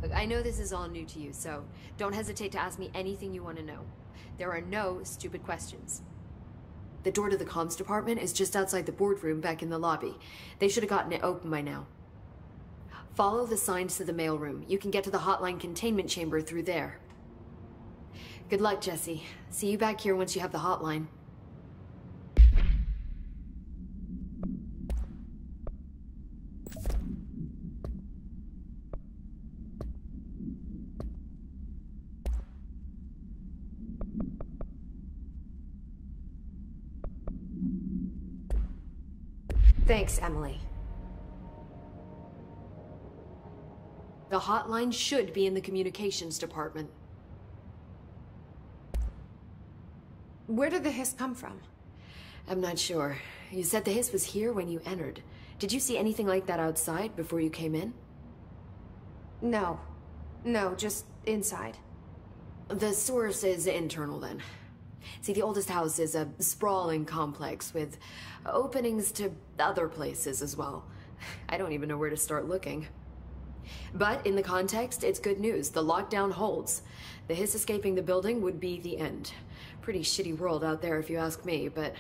Look, I know this is all new to you, so don't hesitate to ask me anything you want to know. There are no stupid questions. The door to the comms department is just outside the boardroom back in the lobby. They should have gotten it open by now. Follow the signs to the mailroom. You can get to the hotline containment chamber through there. Good luck, Jesse. See you back here once you have the hotline. Thanks, Emily. The hotline should be in the communications department. Where did the hiss come from? I'm not sure. You said the hiss was here when you entered. Did you see anything like that outside before you came in? No. No, just inside. The source is internal then. See, the oldest house is a sprawling complex with openings to other places as well. I don't even know where to start looking. But in the context, it's good news. The lockdown holds. The hiss escaping the building would be the end. Pretty shitty world out there if you ask me, but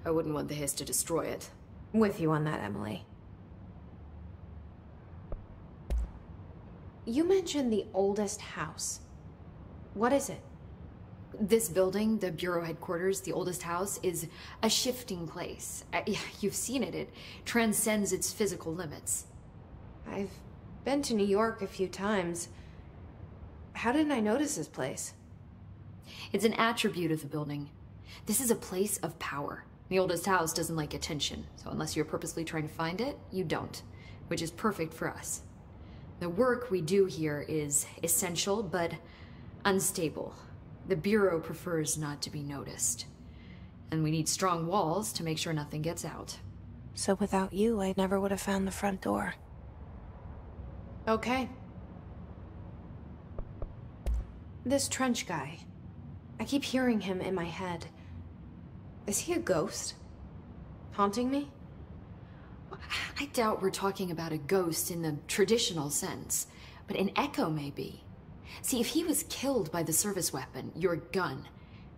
I wouldn't want the hiss to destroy it. With you on that, Emily. You mentioned the oldest house. What is it? This building, the Bureau headquarters, the oldest house, is a shifting place. You've seen it. It transcends its physical limits. I've been to New York a few times. How didn't I notice this place? It's an attribute of the building. This is a place of power. The oldest house doesn't like attention, so unless you're purposely trying to find it, you don't, which is perfect for us. The work we do here is essential, but unstable. The Bureau prefers not to be noticed. And we need strong walls to make sure nothing gets out. So without you, I never would have found the front door. Okay. This Trench guy. I keep hearing him in my head. Is he a ghost? Haunting me? I doubt we're talking about a ghost in the traditional sense, but an echo maybe. See, if he was killed by the service weapon, your gun,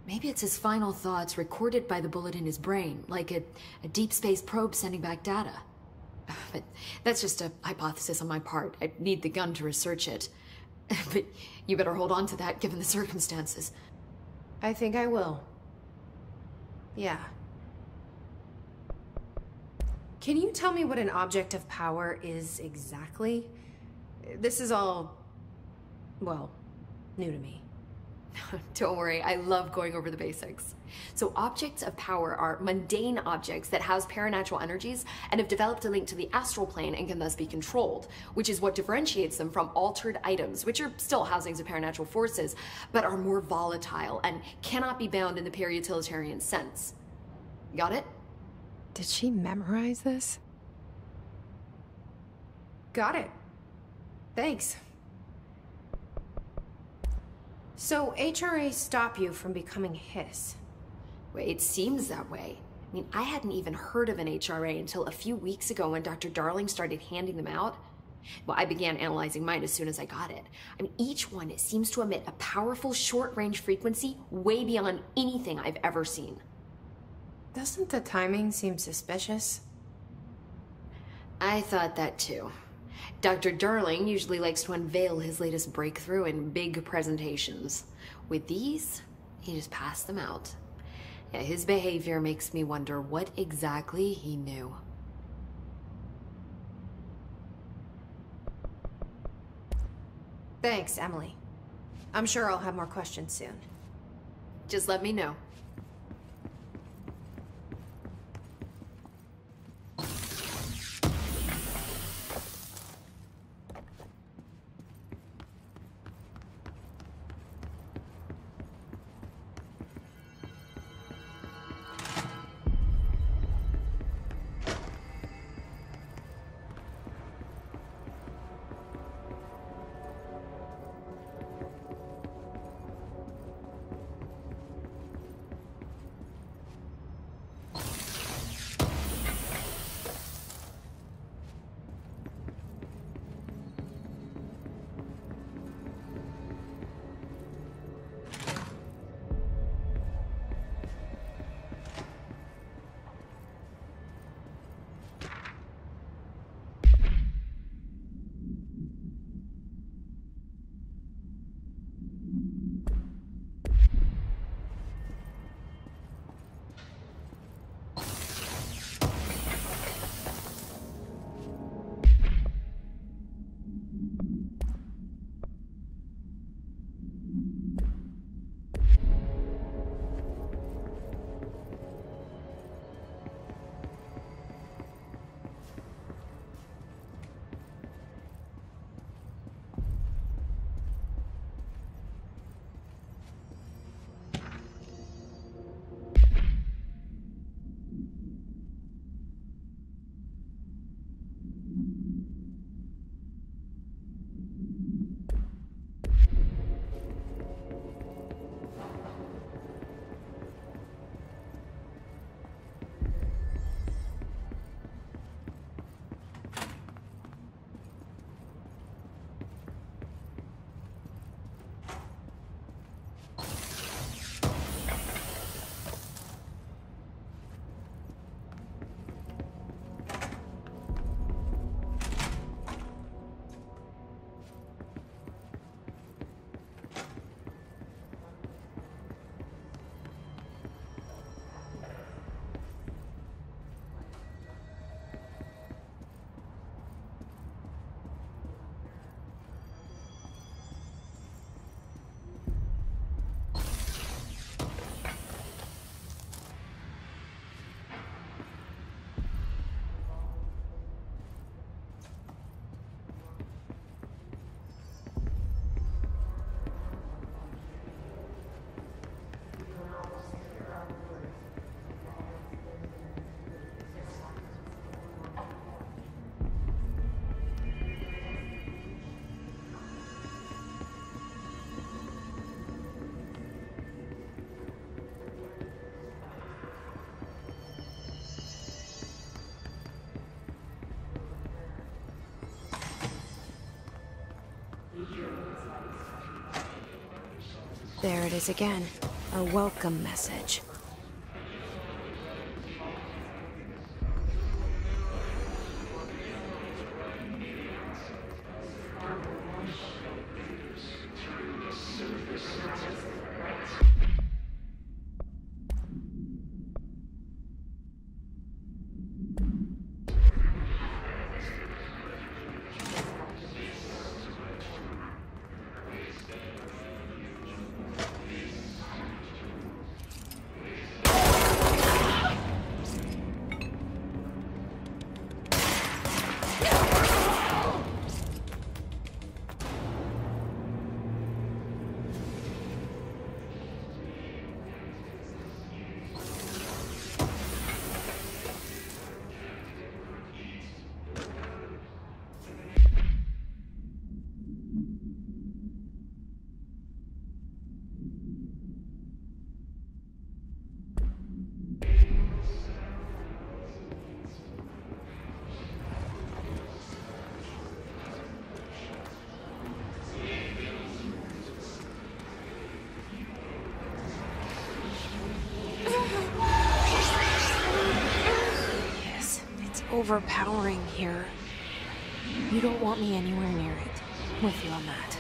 maybe it's his final thoughts recorded by the bullet in his brain, like a deep space probe sending back data. But that's just a hypothesis on my part. I need the gun to research it. But you better hold on to that given the circumstances. I think I will. Yeah. Can you tell me what an object of power is exactly? This is all, well, new to me. Don't worry, I love going over the basics. So objects of power are mundane objects that house paranatural energies and have developed a link to the astral plane and can thus be controlled, which is what differentiates them from altered items, which are still housings of paranatural forces, but are more volatile and cannot be bound in the peri-utilitarian sense. Got it? Did she memorize this? Got it. Thanks. So HRA stop you from becoming Hiss? Well, it seems that way. I mean, I hadn't even heard of an HRA until a few weeks ago when Dr. Darling started handing them out. Well, I began analyzing mine as soon as I got it. I mean, each one seems to emit a powerful short-range frequency way beyond anything I've ever seen. Doesn't the timing seem suspicious? I thought that too. Dr. Darling usually likes to unveil his latest breakthrough in big presentations. With these, he just passed them out. Yeah, his behavior makes me wonder what exactly he knew. Thanks, Emily. I'm sure I'll have more questions soon. Just let me know. There it is again. A welcome message. Overpowering here. You don't want me anywhere near it. I'm with you on that.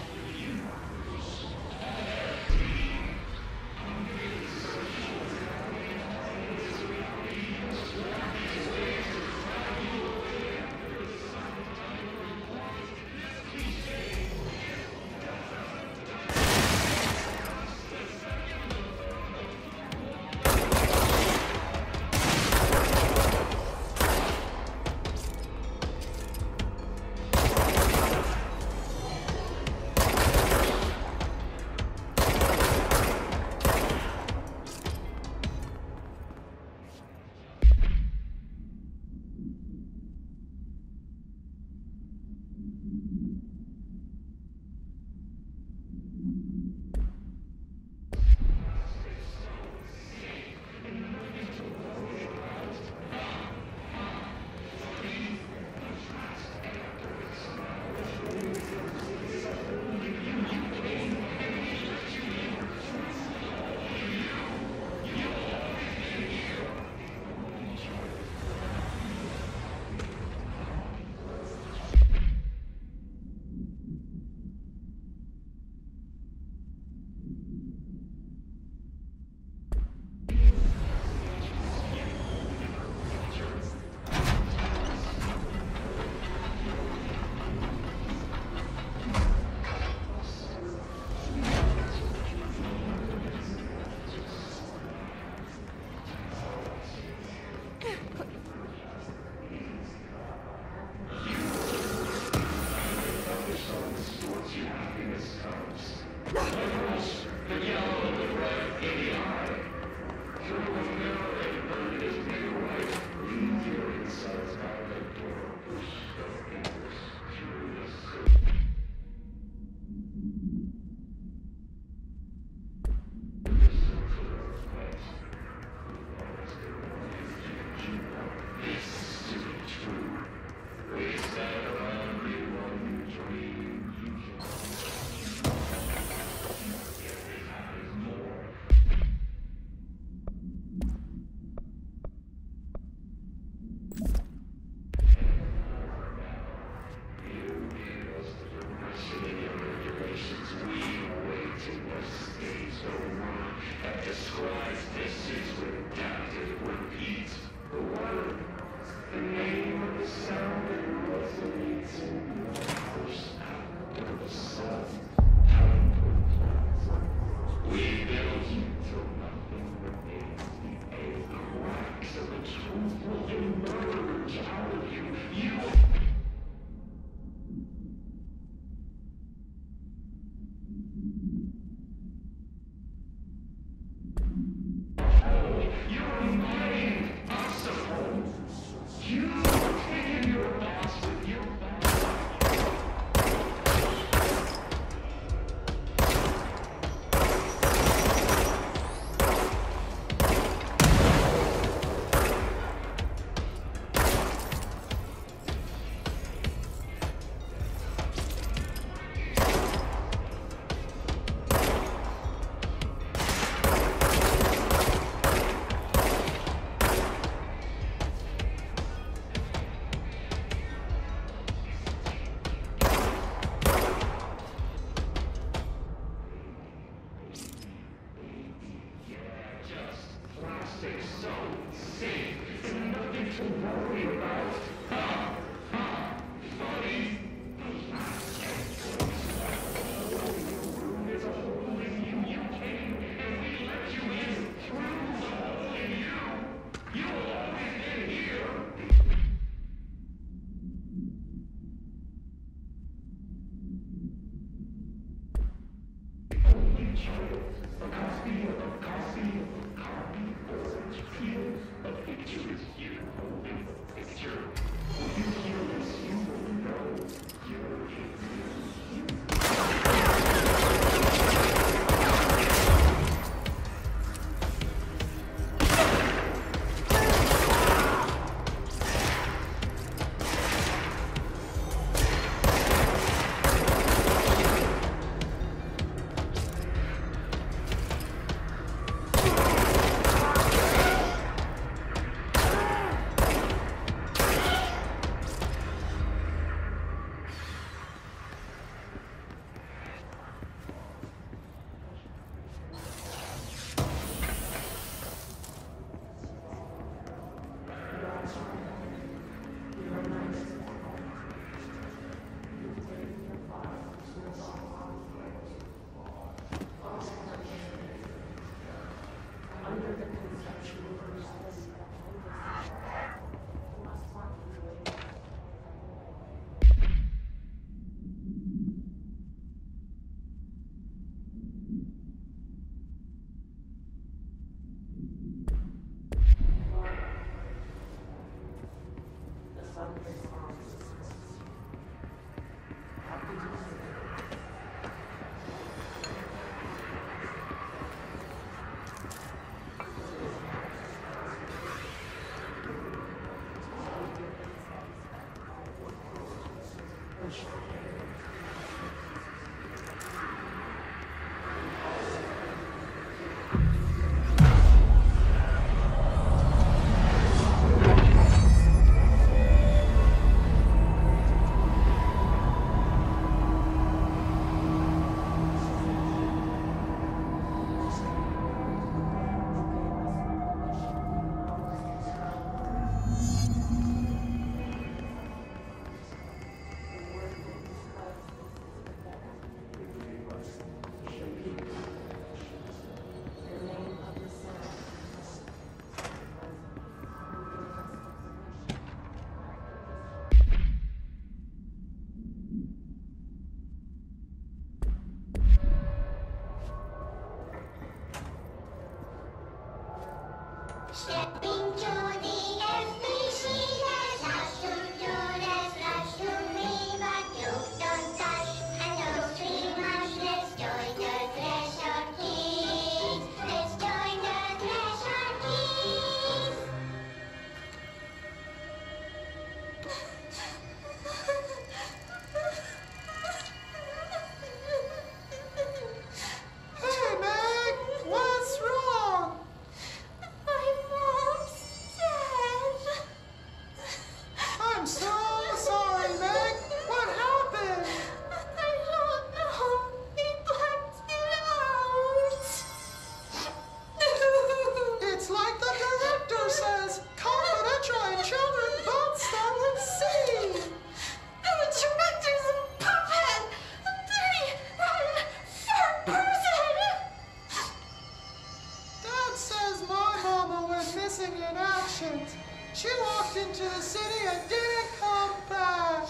She walked into the city and didn't come back.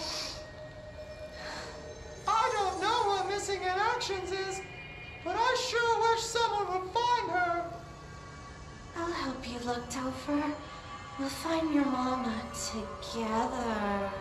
I don't know what missing in actions is, but I sure wish someone would find her. I'll help you look, Topher. We'll find your mama together.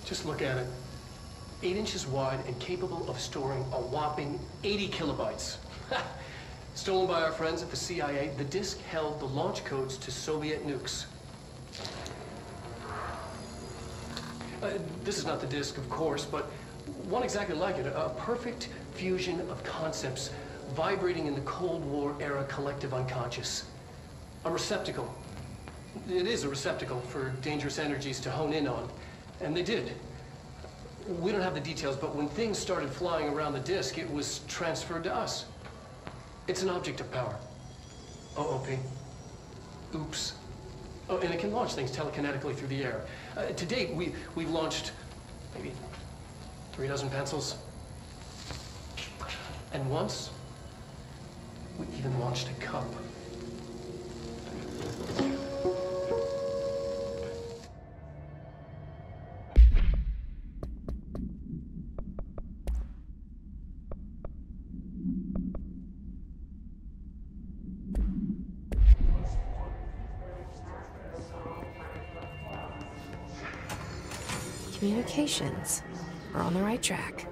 Just look at it. 8 inches wide and capable of storing a whopping 80 kilobytes. Stolen by our friends at the CIA, the disk held the launch codes to Soviet nukes. This is not the disk, of course, but one exactly like it. A perfect fusion of concepts vibrating in the Cold War era collective unconscious. A receptacle. It is a receptacle for dangerous energies to hone in on. And they did. We don't have the details, but when things started flying around the disk, it was transferred to us. It's an object of power. OOP. Oops. Oh, and it can launch things telekinetically through the air. To date, we've launched maybe 3 dozen pencils. And once, we even launched a cup. Communications. We're on the right track.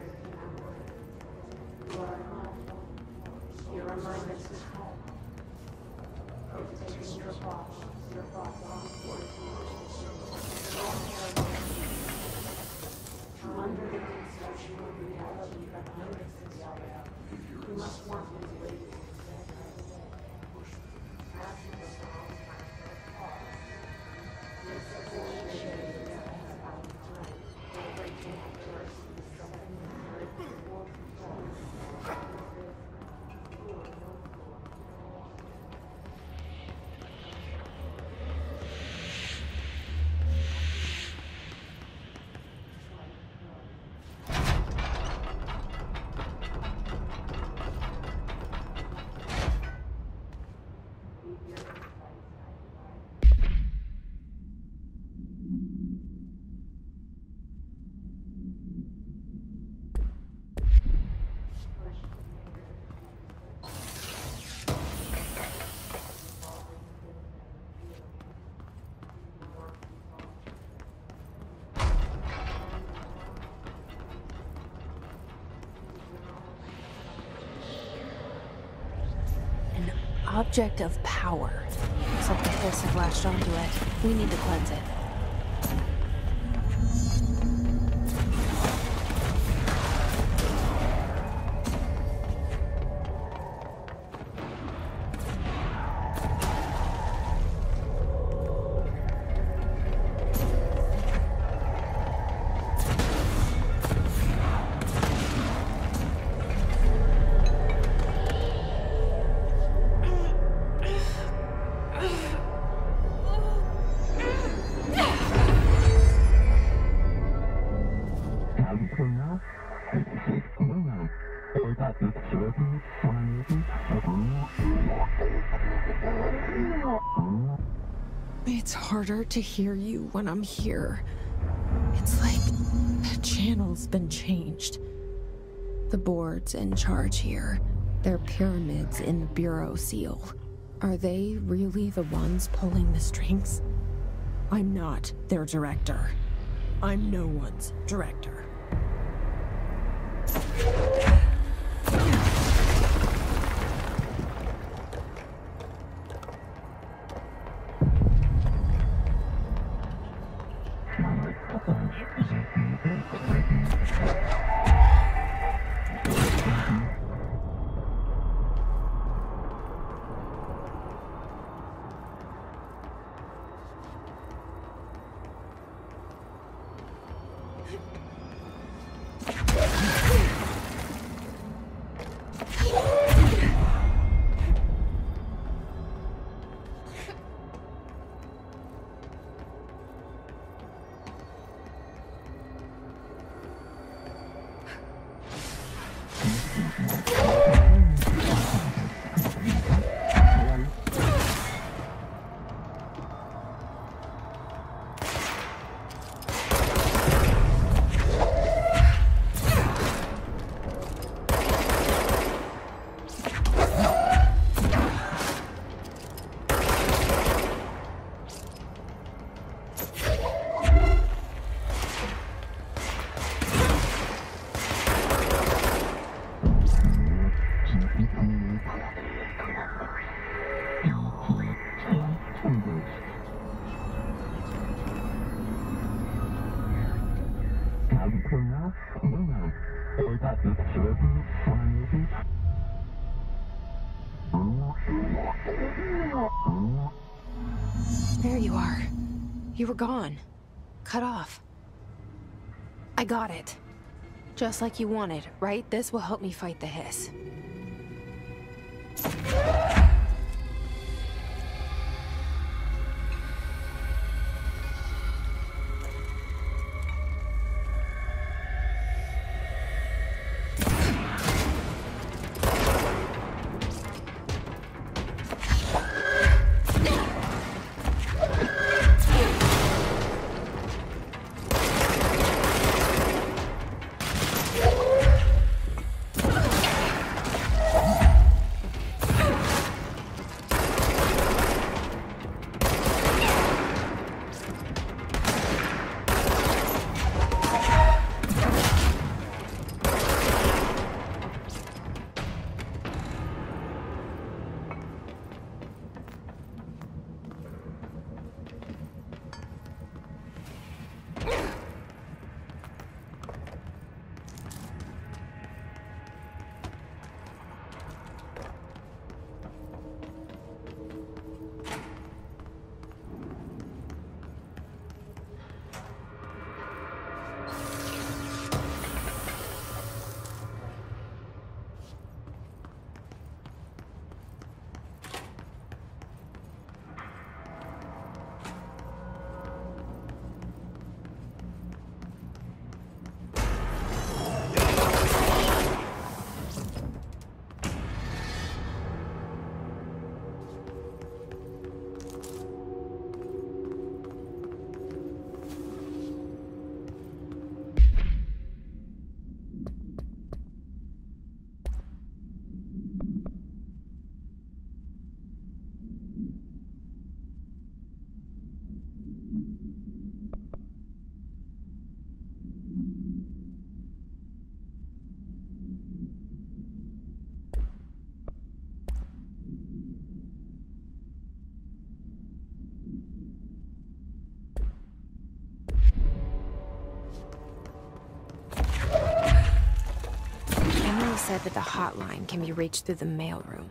object of power. Looks like the hiss have latched onto it. We need to cleanse it. It's harder to hear you when I'm here. It's like the channel's been changed. The board's in charge here. They're pyramids in the Bureau seal. Are they really the ones pulling the strings? I'm not their director. I'm no one's director. There you are. You were gone. Cut off. I got it. Just like you wanted, right? This will help me fight the hiss. said that the hotline can be reached through the mailroom.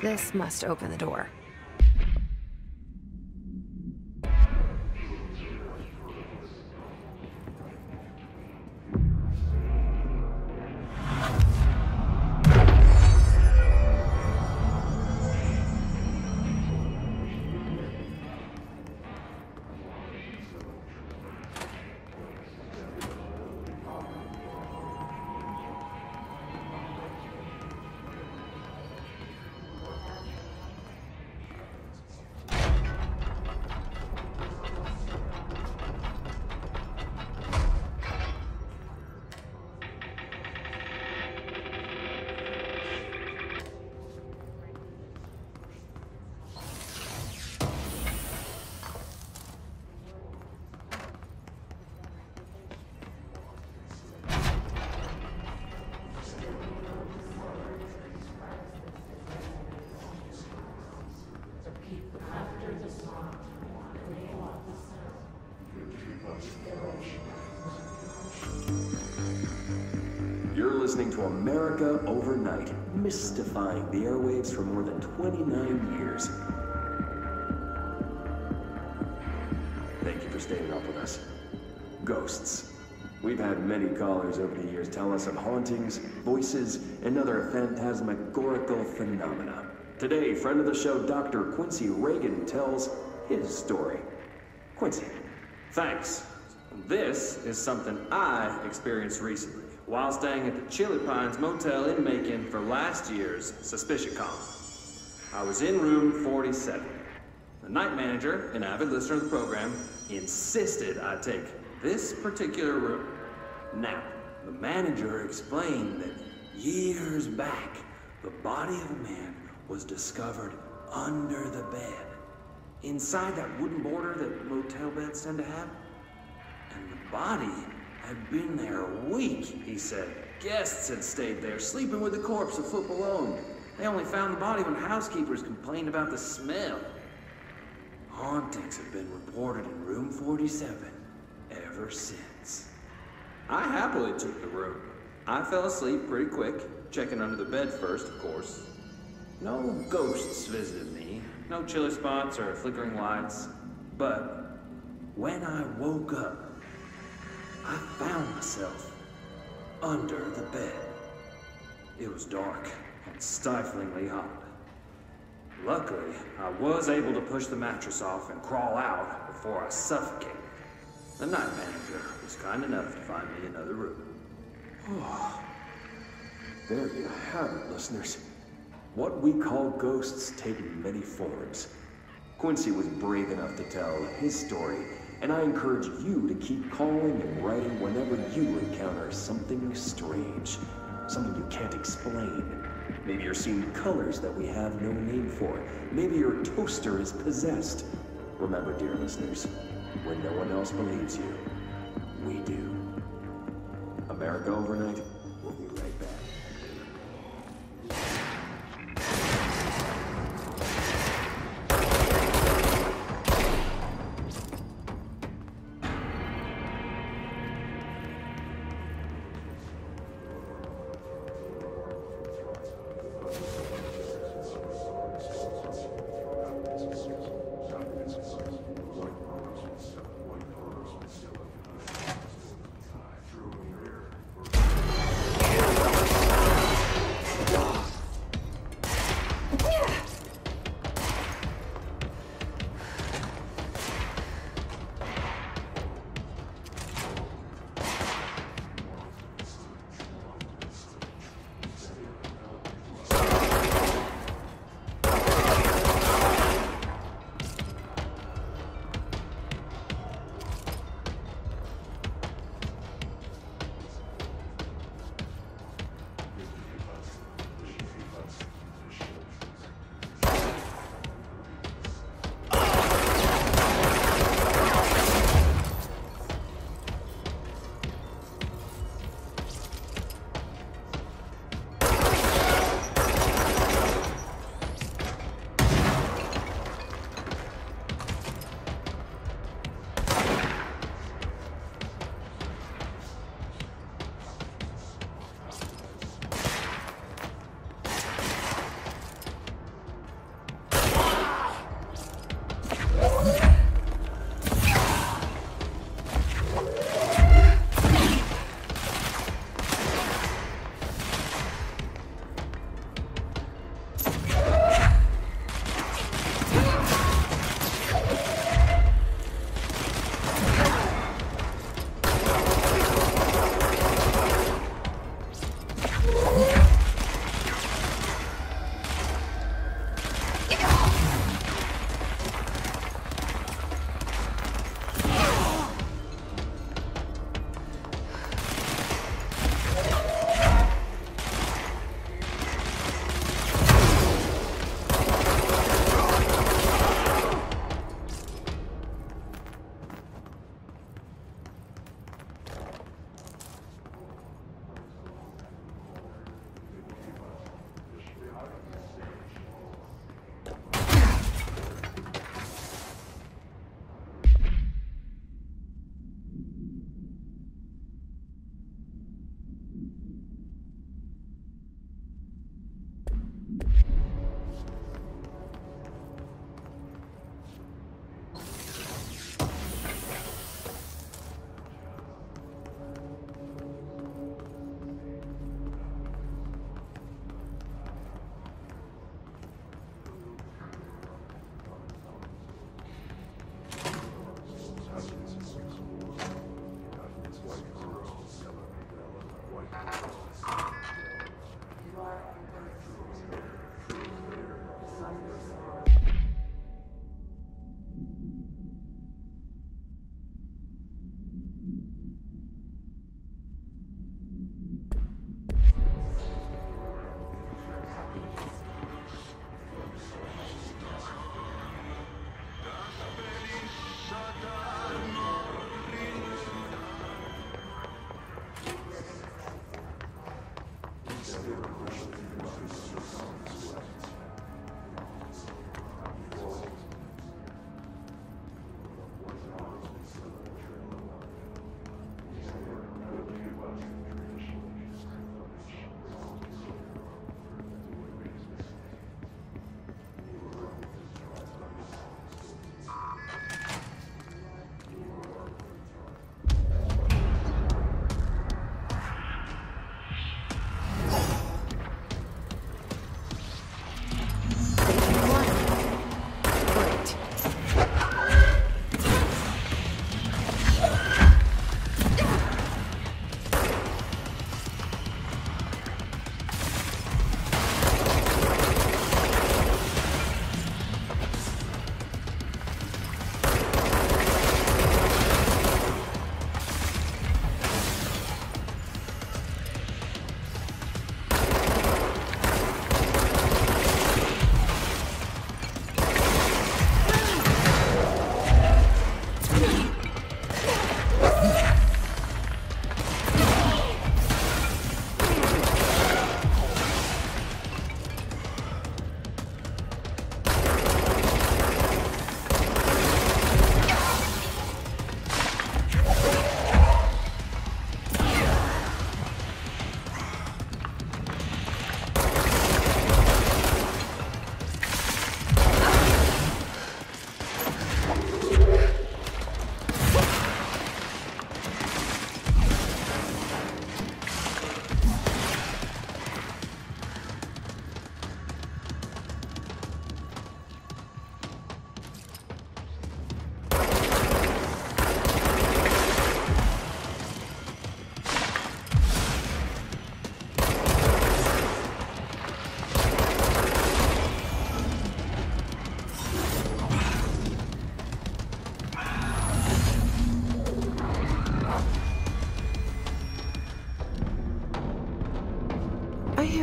This must open the door. You're listening to America Overnight, mystifying the airwaves for more than 29 years. Thank you for staying up with us. Ghosts. We've had many callers over the years tell us of hauntings, voices, and other phantasmagorical phenomena. Today, friend of the show, Dr. Quincy Reagan, tells his story. Quincy, thanks. This is something I experienced recently while staying at the Chili Pines Motel in Macon for last year's SuspiciaCon. I was in room 47. The night manager, an avid listener of the program, insisted I take this particular room. Now, the manager explained that years back, the body of a man was discovered under the bed, inside that wooden border that motel beds tend to have. And the body had been there a week, he said. Guests had stayed there, sleeping with the corpse a foot below. They only found the body when housekeepers complained about the smell. Hauntings have been reported in room 47 ever since. I happily took the room. I fell asleep pretty quick, checking under the bed first, of course. No ghosts visited me, no chilly spots or flickering lights. But when I woke up, I found myself under the bed. It was dark and stiflingly hot. Luckily, I was able to push the mattress off and crawl out before I suffocated. The night manager was kind enough to find me another room. Oh, there you have it, listeners. What we call ghosts take many forms. Quincy was brave enough to tell his story, and I encourage you to keep calling and writing whenever you encounter something strange, something you can't explain. Maybe you're seeing colors that we have no name for. Maybe your toaster is possessed. Remember, dear listeners, when no one else believes you, we do. America Overnight, we'll be right back.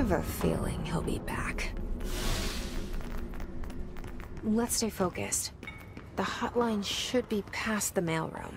have a feeling he'll be back. Let's stay focused. The hotline should be past the mailroom.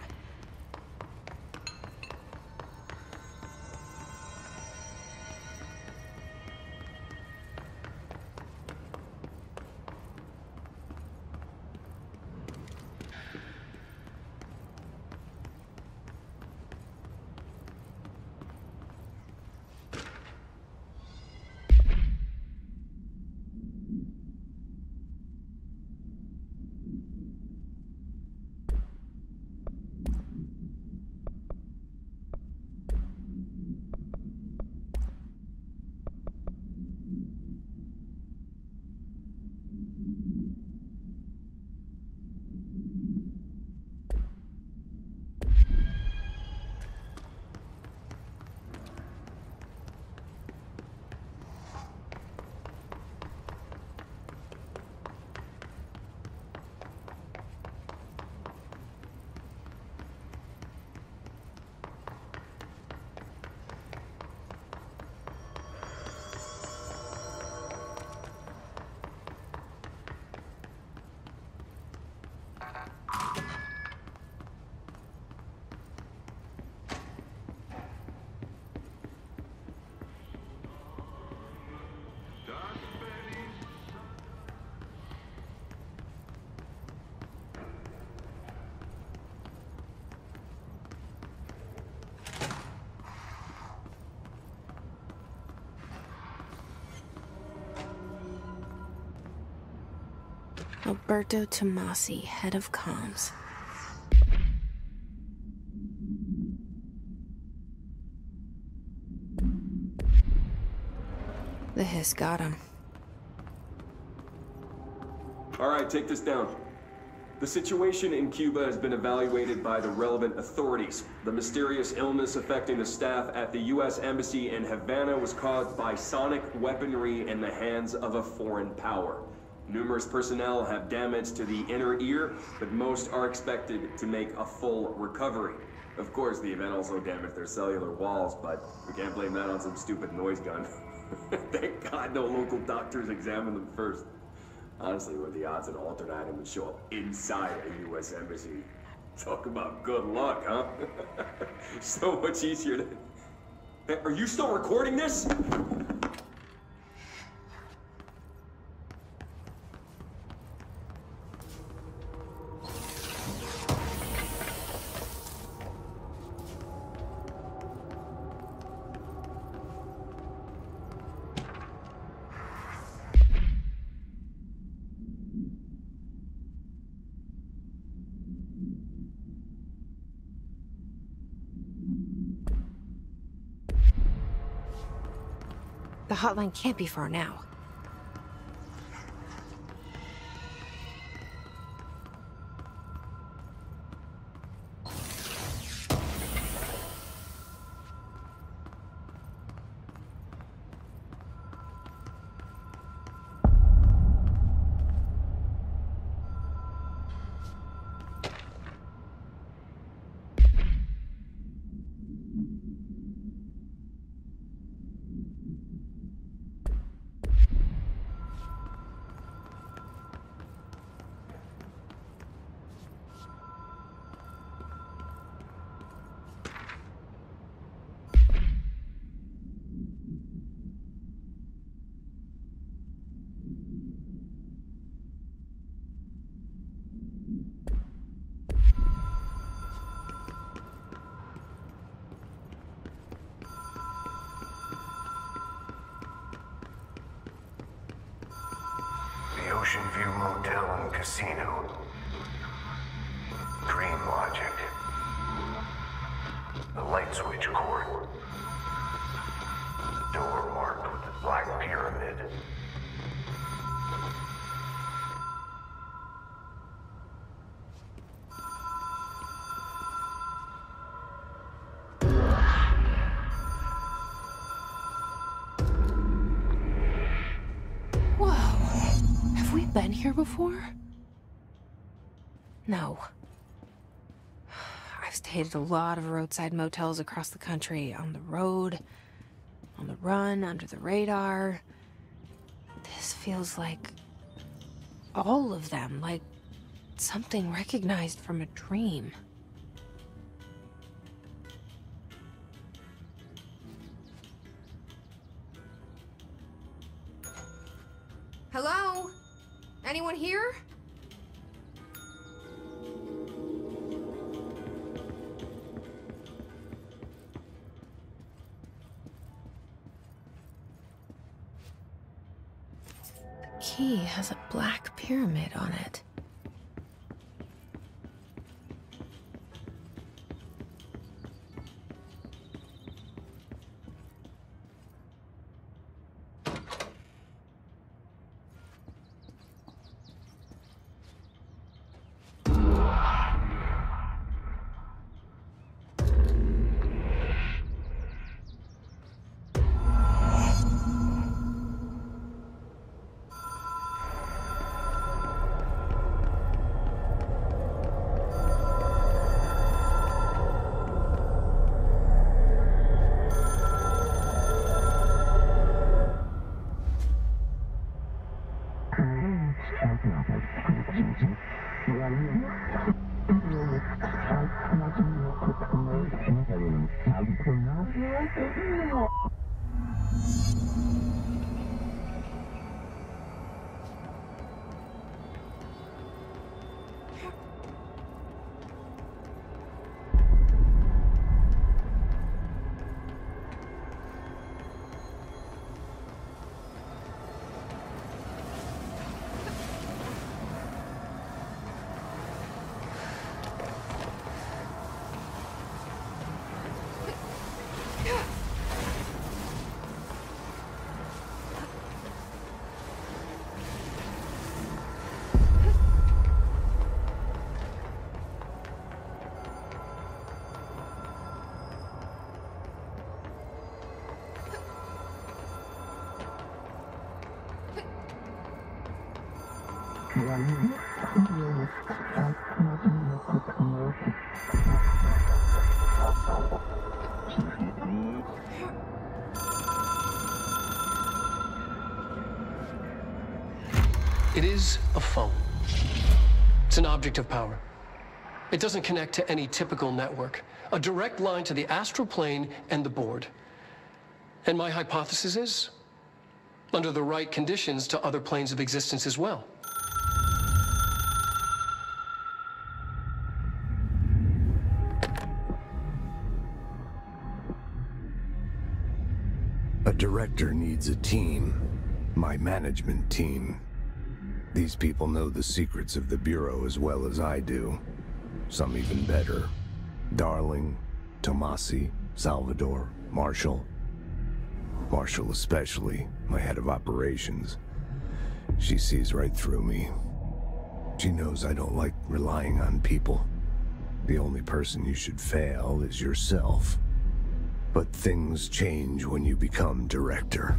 Alberto Tomasi, head of comms. The hiss got him. All right, take this down. The situation in Cuba has been evaluated by the relevant authorities. The mysterious illness affecting the staff at the U.S. Embassy in Havana was caused by sonic weaponry in the hands of a foreign power. Numerous personnel have damage to the inner ear, but most are expected to make a full recovery. Of course, the event also damaged their cellular walls, but we can't blame that on some stupid noise gun. Thank God no local doctors examined them first. Honestly, what are the odds an alternate item would show up inside a U.S. embassy? Talk about good luck, huh? So much easier to... Hey, are you still recording this? The hotline can't be far now. Ocean View Motel and Casino. Dream Logic. The light switch cord. Door marked with the Black Pyramid. Been here before? No. I've stayed at a lot of roadside motels across the country, on the road. on the run, under the radar. This feels like all of them, like something recognized from a dream. Hello? Anyone here? The key has a black pyramid on it. It is a phone. It's an object of power. It doesn't connect to any typical network. A direct line to the astral plane and the board. And my hypothesis is, under the right conditions, to other planes of existence as well. A director needs a team. My management team. These people know the secrets of the Bureau as well as I do. Some even better. Darling, Tomasi, Salvador, Marshall. Marshall especially, my head of operations. She sees right through me. She knows I don't like relying on people. The only person you should fail is yourself. But things change when you become director.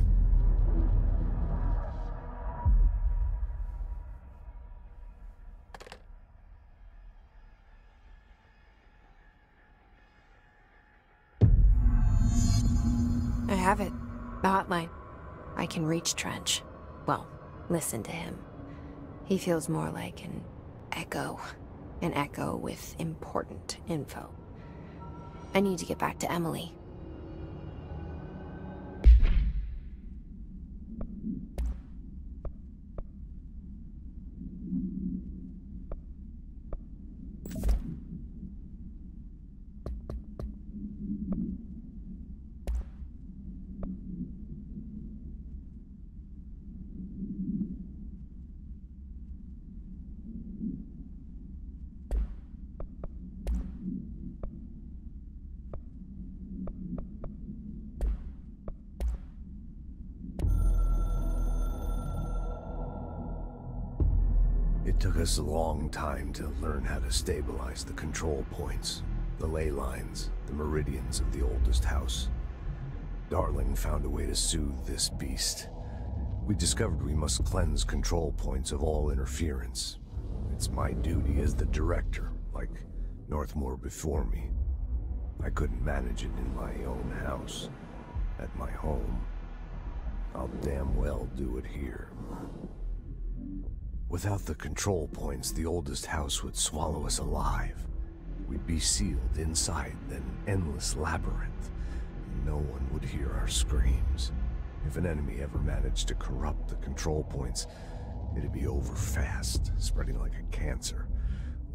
I have it. The hotline. I can reach Trench. Well, listen to him. He feels more like an echo. An echo with important info. I need to get back to Emily. It took us a long time to learn how to stabilize the control points, the ley lines, the meridians of the oldest house. Darling found a way to soothe this beast. We discovered we must cleanse control points of all interference. It's my duty as the director, like Northmore before me. I couldn't manage it in my own house. at my home, I'll damn well do it here. Without the control points, the oldest house would swallow us alive. We'd be sealed inside an endless labyrinth, and no one would hear our screams. If an enemy ever managed to corrupt the control points, it'd be over fast, spreading like a cancer,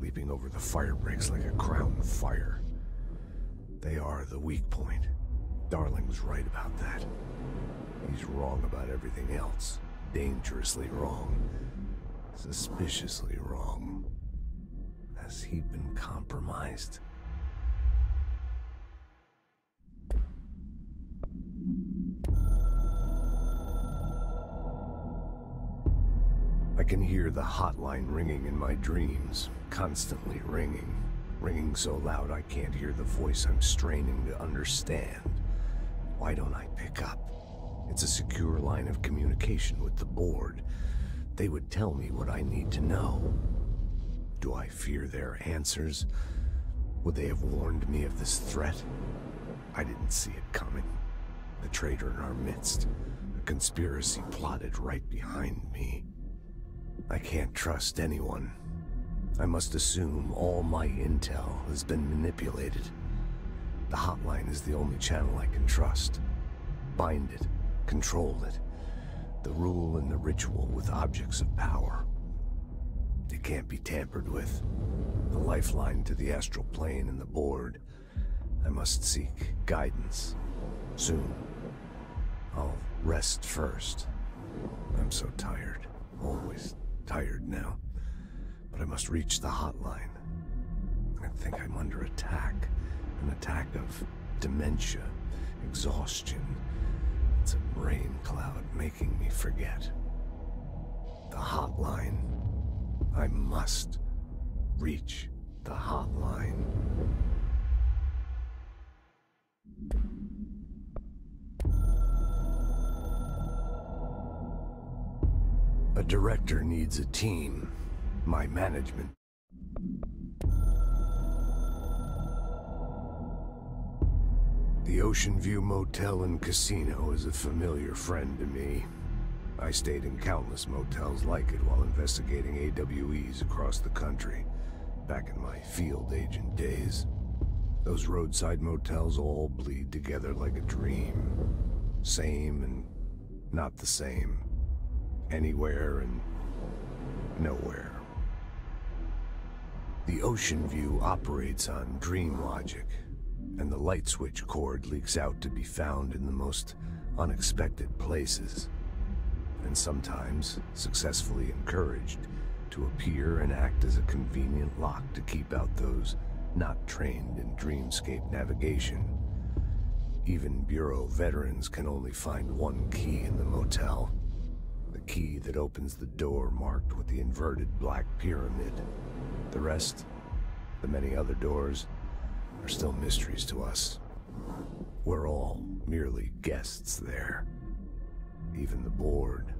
leaping over the fire breaks like a crown of fire. They are the weak point. Darling was right about that. He's wrong about everything else. Dangerously wrong. Suspiciously wrong. Has he been compromised? I can hear the hotline ringing in my dreams, constantly ringing. Ringing so loud I can't hear the voice I'm straining to understand. Why don't I pick up? It's a secure line of communication with the board. They would tell me what I need to know. Do I fear their answers? Would they have warned me of this threat? I didn't see it coming. The traitor in our midst. A conspiracy plotted right behind me. I can't trust anyone. I must assume all my intel has been manipulated. The hotline is the only channel I can trust. Bind it, control it. The rule and the ritual with objects of power. It can't be tampered with. The lifeline to the astral plane and the board. I must seek guidance. Soon. I'll rest first. I'm so tired. Always tired now. But I must reach the hotline. I think I'm under attack. An attack of dementia, exhaustion. It's a brain cloud making me forget. The hotline. I must reach the hotline. A director needs a team. My management. The Ocean View Motel and Casino is a familiar friend to me. I stayed in countless motels like it while investigating AWEs across the country, back in my field agent days. Those roadside motels all bleed together like a dream. Same and not the same. Anywhere and nowhere. The Ocean View operates on dream logic, and the light switch cord leaks out to be found in the most unexpected places, and sometimes successfully encouraged to appear and act as a convenient lock to keep out those not trained in dreamscape navigation. Even Bureau veterans can only find one key in the motel. The key that opens the door marked with the inverted black pyramid. The rest, the many other doors, are still mysteries to us. We're all merely guests there. Even the board.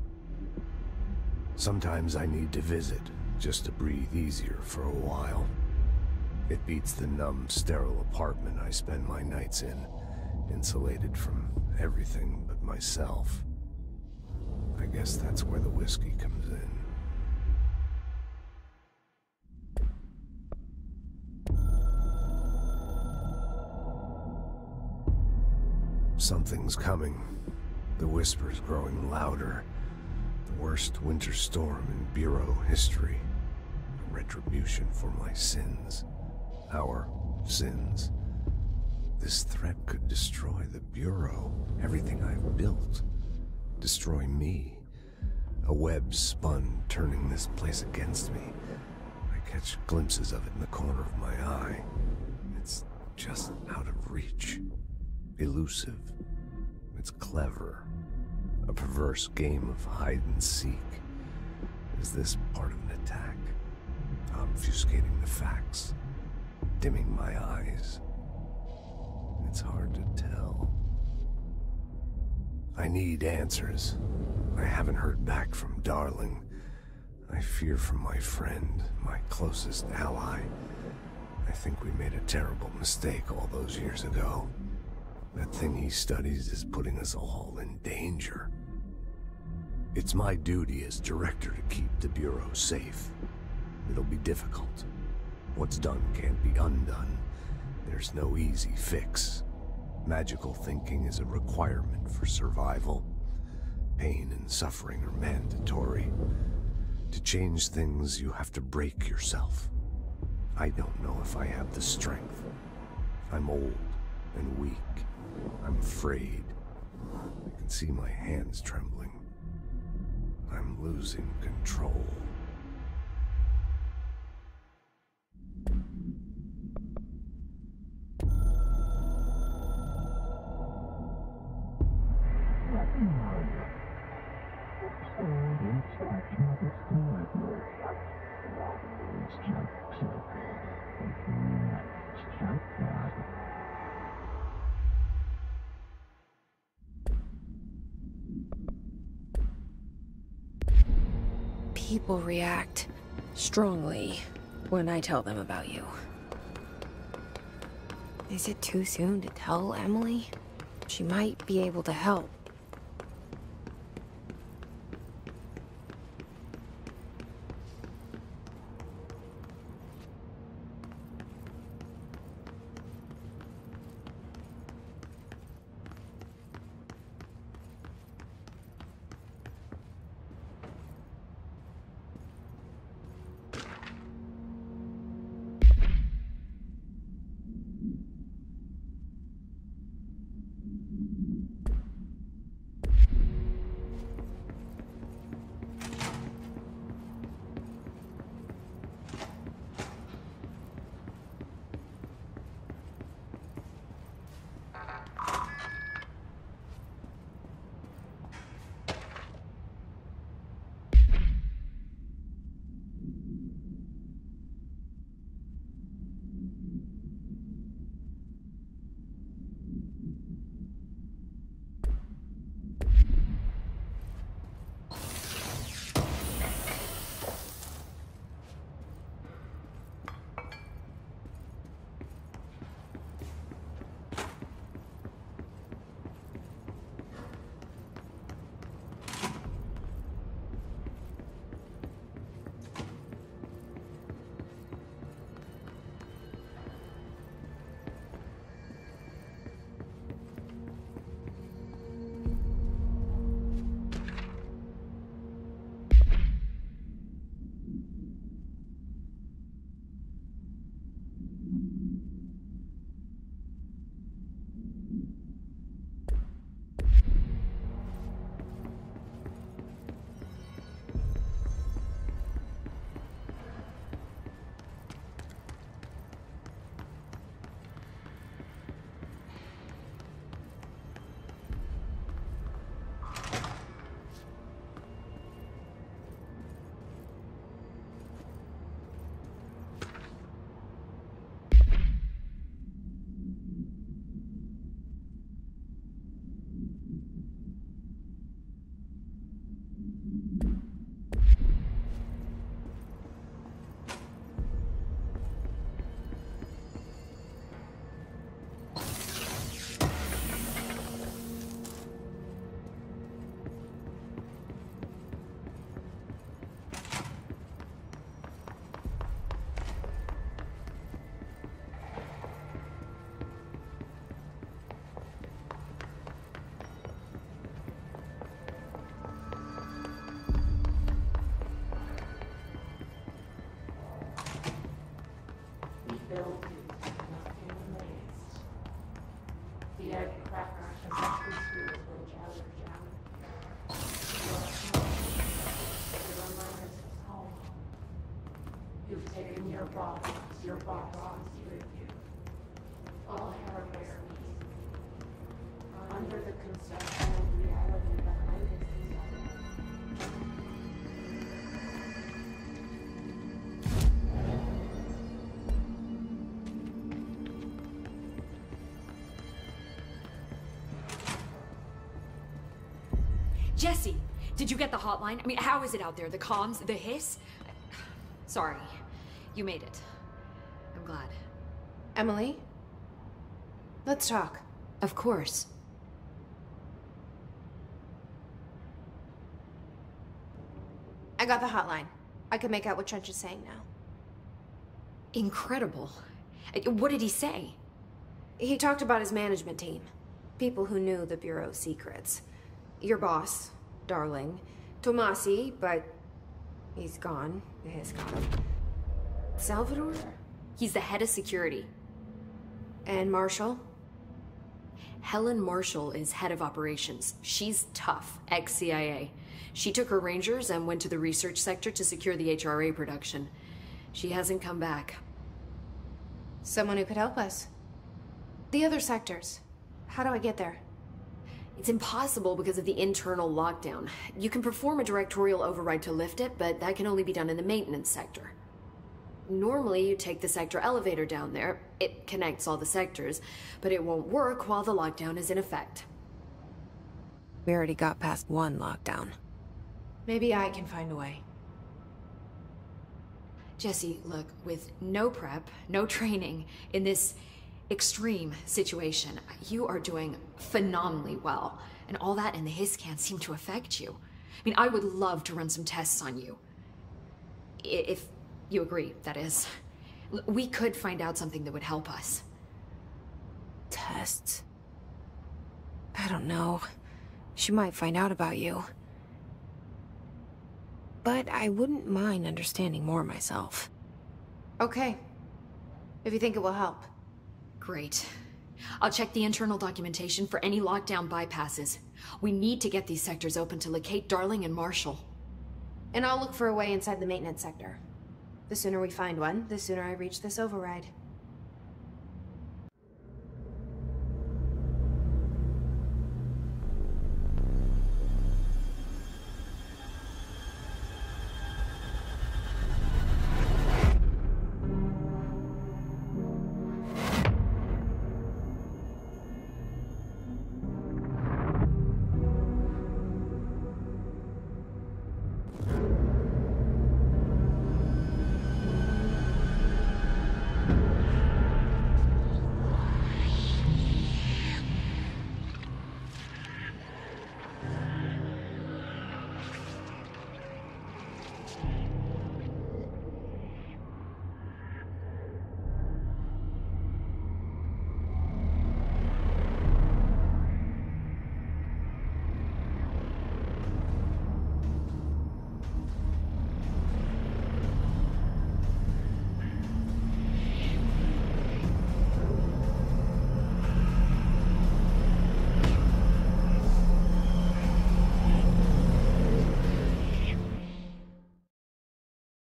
Sometimes I need to visit, just to breathe easier for a while. It beats the numb, sterile apartment I spend my nights in, insulated from everything but myself. I guess that's where the whiskey comes in. Something's coming. The whisper's growing louder. The worst winter storm in Bureau history. A retribution for my sins. Our sins. This threat could destroy the Bureau, everything I've built. Destroy me. A web spun, turning this place against me. I catch glimpses of it in the corner of my eye. It's just out of reach. Elusive. It's clever. A perverse game of hide and seek. Is this part of an attack? Obfuscating the facts. Dimming my eyes. It's hard to tell. I need answers. I haven't heard back from Darling. I fear for my friend, my closest ally. I think we made a terrible mistake all those years ago. That thing he studies is putting us all in danger. It's my duty as director to keep the Bureau safe. It'll be difficult. What's done can't be undone. There's no easy fix. Magical thinking is a requirement for survival. Pain and suffering are mandatory. To change things, you have to break yourself. I don't know if I have the strength. I'm old and weak. I'm afraid. I can see my hands trembling. I'm losing control. People react strongly when I tell them about you. Is it too soon to tell Emily? She might be able to help. You've taken your bodies with you. All heritage under the conceptual reality behind it. Jesse, did you get the hotline? I mean, how is it out there? The comms? The hiss? Sorry. You made it. I'm glad. Emily? Let's talk. Of course. I got the hotline. I can make out what Trench is saying now. Incredible. What did he say? He talked about his management team. People who knew the Bureau's secrets. Your boss, Darling. Tomasi, but he's gone. He's gone. Salvador? He's the head of security. And Marshall? Helen Marshall is head of operations. She's tough, ex-CIA. She took her rangers and went to the research sector to secure the HRA production. She hasn't come back. Someone who could help us. The other sectors. How do I get there? It's impossible because of the internal lockdown. You can perform a directorial override to lift it, but that can only be done in the maintenance sector. Normally, you take the sector elevator down there. It connects all the sectors, but it won't work while the lockdown is in effect. We already got past one lockdown. Maybe I can find a way. Jesse, look, with no prep, no training, in this extreme situation, you are doing phenomenally well. And all that and the hiss can't seem to affect you. I mean, I would love to run some tests on you. If you agree, that is. We could find out something that would help us. Tests? I don't know. She might find out about you. But I wouldn't mind understanding more myself. Okay. If you think it will help. Great. I'll check the internal documentation for any lockdown bypasses. We need to get these sectors open to locate Darling and Marshall. And I'll look for a way inside the maintenance sector. The sooner we find one, the sooner I reach this override.